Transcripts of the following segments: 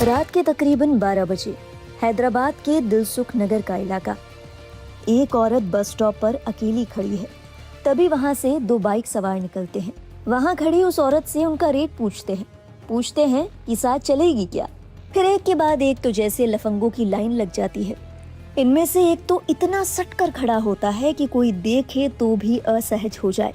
रात के तकरीबन 12 बजे हैदराबाद के दिलसुख नगर का इलाका। एक औरत बस स्टॉप पर अकेली खड़ी है। तभी वहां से दो बाइक सवार निकलते हैं। वहां खड़ी उस औरत से उनका रेट पूछते हैं कि साथ चलेगी क्या। फिर एक के बाद एक तो जैसे लफंगों की लाइन लग जाती है। इनमें से एक तो इतना सट कर खड़ा होता है कि कोई देखे तो भी असहज हो जाए।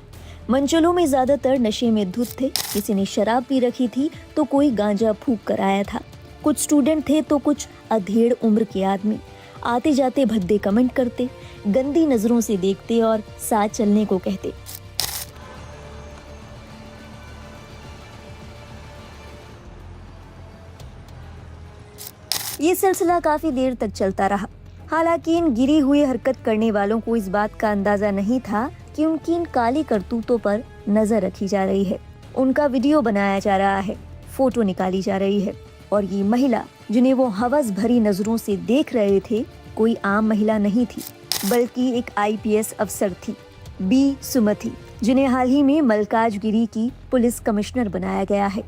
मंचलों में ज्यादातर नशे में धुत थे। किसी ने शराब पी रखी थी तो कोई गांजा फूंक कर आया था। कुछ स्टूडेंट थे तो कुछ अधेड़ उम्र के आदमी। आते जाते भद्दे कमेंट करते, गंदी नजरों से देखते और साथ चलने को कहते। ये सिलसिला काफी देर तक चलता रहा। हालांकि इन गिरी हुई हरकत करने वालों को इस बात का अंदाजा नहीं था कि उनकी इन काली करतूतों पर नजर रखी जा रही है। उनका वीडियो बनाया जा रहा है, फोटो निकाली जा रही है। और ये महिला जिन्हें वो हवस भरी नजरों से देख रहे थे, कोई आम महिला नहीं थी, बल्कि एक आईपीएस अफसर थी, बी सुमति, जिन्हें हाल ही में मलकाजगिरी की पुलिस कमिश्नर बनाया गया है।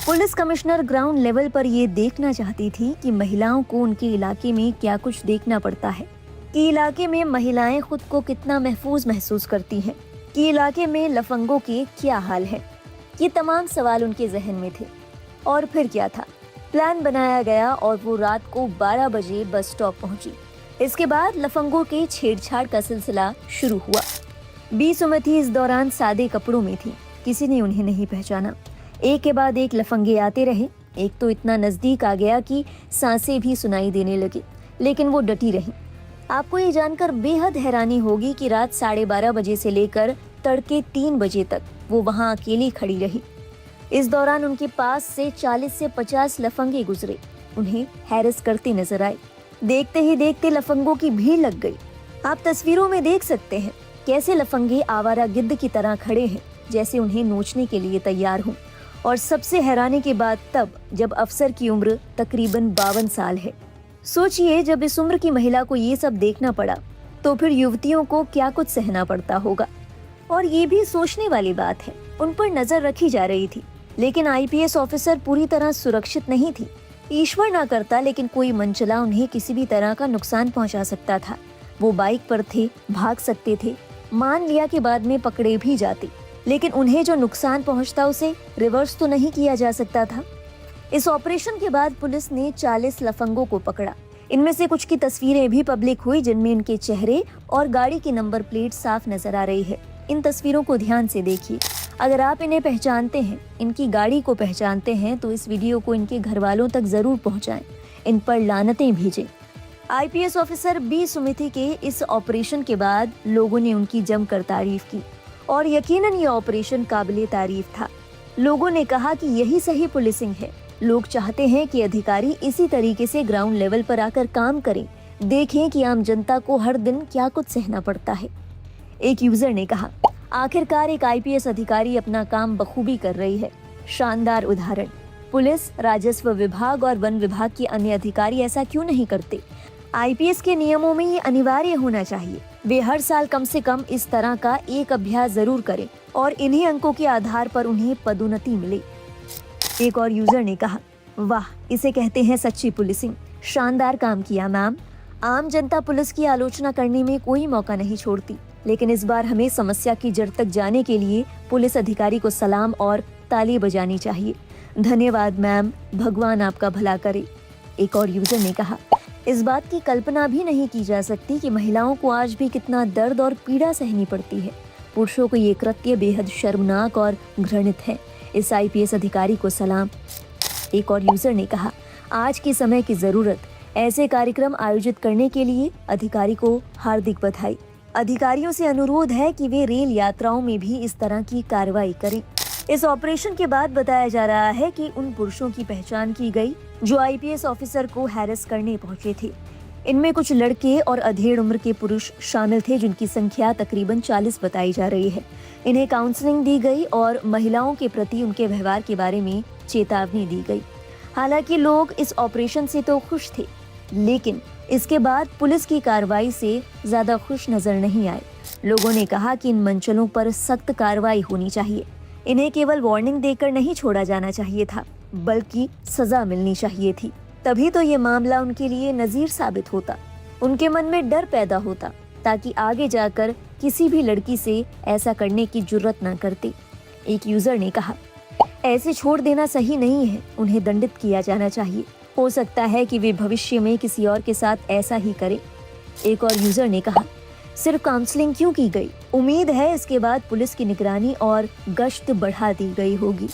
पुलिस कमिश्नर ग्राउंड लेवल पर ये देखना चाहती थी कि महिलाओं को उनके इलाके में क्या कुछ देखना पड़ता है, कि इलाके में महिलाएं खुद को कितना महफूज महसूस करती हैं, कि इलाके में लफंगों के क्या हाल है। ये तमाम सवाल उनके जहन में थे। और फिर क्या था, प्लान बनाया गया और वो रात को 12 बजे बस स्टॉप पहुंची। इसके बाद लफंगों के छेड़छाड़ का सिलसिला शुरू हुआ। बी सुमति इस दौरान सादे कपड़ों में थी। किसी ने उन्हें नहीं पहचाना। एक के बाद एक लफंगे आते रहे। एक तो इतना नजदीक आ गया कि सांसें भी सुनाई देने लगी, लेकिन वो डटी रही। आपको ये जानकर बेहद हैरानी होगी कि रात 12:30 बजे से लेकर तड़के 3 बजे तक वो वहां अकेली खड़ी रही। इस दौरान उनके पास से 40 से 50 लफंगे गुजरे, उन्हें हैरेस करते नजर आए। देखते ही देखते लफंगों की भीड़ लग गई। आप तस्वीरों में देख सकते हैं कैसे लफंगे आवारा गिद्ध की तरह खड़े हैं, जैसे उन्हें नोचने के लिए तैयार हों। और सबसे हैरानी की बात तब, जब अफसर की उम्र तकरीबन 52 साल है। सोचिए, जब इस उम्र की महिला को ये सब देखना पड़ा तो फिर युवतियों को क्या कुछ सहना पड़ता होगा। और ये भी सोचने वाली बात है, उन पर नजर रखी जा रही थी, लेकिन आईपीएस ऑफिसर पूरी तरह सुरक्षित नहीं थी। ईश्वर ना करता, लेकिन कोई मनचला उन्हें किसी भी तरह का नुकसान पहुंचा सकता था। वो बाइक पर थे, भाग सकते थे, मान लिया कि बाद में पकड़े भी जाते, लेकिन उन्हें जो नुकसान पहुंचता उसे रिवर्स तो नहीं किया जा सकता था। इस ऑपरेशन के बाद पुलिस ने 40 लफंगों को पकड़ा। इनमें से कुछ की तस्वीरें भी पब्लिक हुई, जिनमें इनके चेहरे और गाड़ी की नंबर प्लेट साफ नजर आ रही है। इन तस्वीरों को ध्यान से देखिए। अगर आप इन्हें पहचानते हैं, इनकी गाड़ी को पहचानते हैं, तो इस वीडियो को इनके घर वालों तक जरूर पहुंचाएं, इन पर लानतें भेजें। आईपीएस ऑफिसर बी सुमति के इस ऑपरेशन के बाद लोगों ने उनकी जमकर तारीफ की और यकीनन ये ऑपरेशन काबिले तारीफ था। लोगों ने कहा कि यही सही पुलिसिंग है। लोग चाहते हैं कि अधिकारी इसी तरीके से ग्राउंड लेवल पर आकर काम करें, देखें कि आम जनता को हर दिन क्या कुछ सहना पड़ता है। एक यूजर ने कहा, आखिरकार एक आईपीएस अधिकारी अपना काम बखूबी कर रही है। शानदार उदाहरण। पुलिस, राजस्व विभाग और वन विभाग के अन्य अधिकारी ऐसा क्यों नहीं करते? आईपीएस के नियमों में ये अनिवार्य होना चाहिए। वे हर साल कम से कम इस तरह का एक अभ्यास जरूर करें और इन्हीं अंकों के आधार पर उन्हें पदोन्नति मिले। एक और यूजर ने कहा, वाह, इसे कहते हैं सच्ची पुलिसिंग। शानदार काम किया मैम। आम जनता पुलिस की आलोचना करने में कोई मौका नहीं छोड़ती, लेकिन इस बार हमें समस्या की जड़ तक जाने के लिए पुलिस अधिकारी को सलाम और ताली बजानी चाहिए। धन्यवाद मैम, भगवान आपका भला करे। एक और यूजर ने कहा, इस बात की कल्पना भी नहीं की जा सकती कि महिलाओं को आज भी कितना दर्द और पीड़ा सहनी पड़ती है। पुरुषों को ये कृत्य बेहद शर्मनाक और घृणित है। इस आईपीएस अधिकारी को सलाम। एक और यूजर ने कहा, आज के समय की जरूरत, ऐसे कार्यक्रम आयोजित करने के लिए अधिकारी को हार्दिक बधाई। अधिकारियों से अनुरोध है कि वे रेल यात्राओं में भी इस तरह की कार्रवाई करें। इस ऑपरेशन के बाद बताया जा रहा है कि उन पुरुषों की पहचान की गई जो आईपीएस ऑफिसर को हैरेस करने पहुंचे थे। इनमें कुछ लड़के और अधेड़ उम्र के पुरुष शामिल थे, जिनकी संख्या तकरीबन 40 बताई जा रही है। इन्हें काउंसलिंग दी गई और महिलाओं के प्रति उनके व्यवहार के बारे में चेतावनी दी गई। हालांकि लोग इस ऑपरेशन से तो खुश थे, लेकिन इसके बाद पुलिस की कार्रवाई से ज्यादा खुश नजर नहीं आए। लोगों ने कहा कि इन मंचलों पर सख्त कार्रवाई होनी चाहिए। इन्हें केवल वार्निंग देकर नहीं छोड़ा जाना चाहिए था। बल्कि सजा मिलनी चाहिए थी। तभी तो ये मामला उनके लिए नजीर साबित होता। उनके मन में डर पैदा होता ताकि आगे जाकर किसी भी लड़की से ऐसा करने की जुर्रत न करते। एक यूजर ने कहा, ऐसे छोड़ देना सही नहीं है, उन्हें दंडित किया जाना चाहिए। हो सकता है कि वे भविष्य में किसी और के साथ ऐसा ही करें। एक और यूजर ने कहा, सिर्फ काउंसलिंग क्यों की गई? उम्मीद है इसके बाद पुलिस की निगरानी और गश्त बढ़ा दी गई होगी।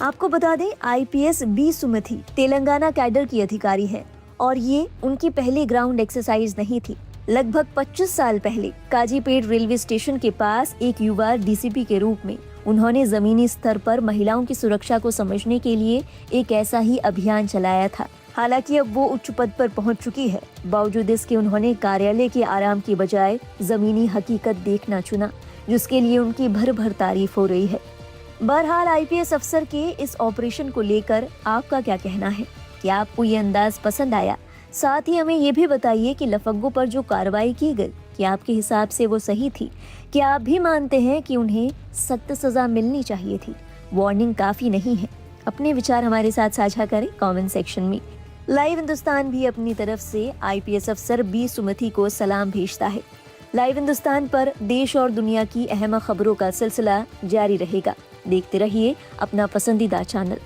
आपको बता दें, IPS बी सुमति तेलंगाना कैडर की अधिकारी है और ये उनकी पहली ग्राउंड एक्सरसाइज नहीं थी। लगभग 25 साल पहले काजीपेट रेलवे स्टेशन के पास एक युवा DCP के रूप में उन्होंने जमीनी स्तर पर महिलाओं की सुरक्षा को समझने के लिए एक ऐसा ही अभियान चलाया था। हालांकि अब वो उच्च पद पर पहुंच चुकी है, बावजूद इसके उन्होंने कार्यालय के आराम की बजाय जमीनी हकीकत देखना चुना, जिसके लिए उनकी भर भर तारीफ हो रही है। बहरहाल IPS अफसर के इस ऑपरेशन को लेकर आपका क्या कहना है? क्या आपको ये अंदाज पसंद आया? साथ ही हमें ये भी बताइए कि लफंगों पर जो कार्रवाई की गई, क्या आपके हिसाब से वो सही थी? क्या आप भी मानते हैं कि उन्हें सख्त सजा मिलनी चाहिए थी? वार्निंग काफी नहीं है? अपने विचार हमारे साथ साझा करें कमेंट सेक्शन में। लाइव हिंदुस्तान भी अपनी तरफ से IPS अफसर बी सुमति को सलाम भेजता है। लाइव हिंदुस्तान पर देश और दुनिया की अहम खबरों का सिलसिला जारी रहेगा। देखते रहिए अपना पसंदीदा चैनल।